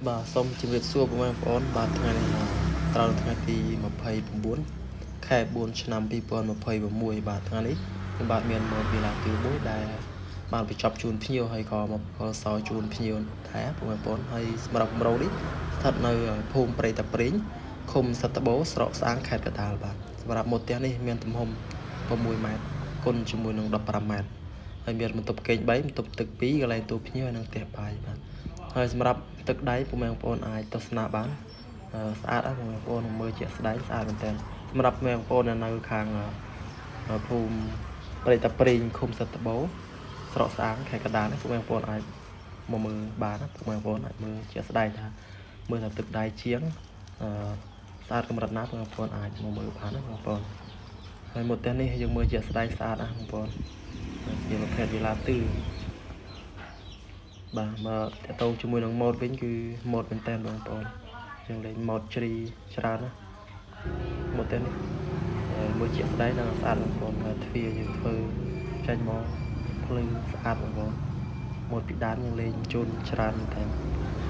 បាទសូមជម្រាបសួរបងប្អូនបាទថ្ងៃនេះត្រូវថ្ងៃទី29ខែ4ឆ្នាំ2026បាទថ្ងៃនេះខ្ញុំបាទមានមកពីឡាទីមួយដែលបានបញ្ចប់ជូនភ្ញៀវហើយក៏មកសោជូនភ្ញៀវដែរបងប្អូនហើយសម្រាប់គម្រោងនេះស្ថិតនៅភូមិព្រៃតាព្រេងឃុំសត្វត្បូងស្រុកស្អាងខេត្តកណ្ដាលបាទសម្រាប់មុតផ្ទះនេះមានទំហំ6ម៉ែត្រគុណជាមួយនឹង15ម៉ែត្រហើយមានបន្ទប់គេង3បន្ទប់ទឹក2កន្លែងទូភ្ញៀវហើយនិងផ្ទះបាយបាទហើយសម្រាប់ទឹកដៃពុកម៉ែបងប្អូនអាចទស្សនាបានស្អាតបងប្អូនមើលជាក់ស្ដែងស្អាតមែនទែនសម្រាប់បងប្អូននៅខាងភូមិព្រៃតាព្រេងឃុំសត្វត្បូងស្រុកស្អាងខេត្តកណ្ដាលពុកម៉ែបងប្អូនអាចមកមើលបានពុកម៉ែបងប្អូនអាចមើលជាក់ស្ដែងថាមើលថាទឹកដៃជាងស្អាតកម្រិតណាបងប្អូនអាចមកមើលបានណាបងប្អូនហើយមុតផ្ទះនេះយើងមើលជាក់ស្ដែងស្អាតណាបងប្អូនជាប្រភេទវីឡាទឺបាទមកតទៅជាមួយនឹងម៉ូតវិញគឺម៉ូតមែនតើបងប្អូនយើងលេងម៉ូតជ្រីច្រើនណាម៉ូតនេះមើលជាក់ស្ដែងនិងស្អាតបងប្អូនទ្វារយើងធ្វើចេញមកភ្លឺស្អាតបងប្អូនម៉ូតពីដើមយើងលេងជូនច្រើនមែនតើ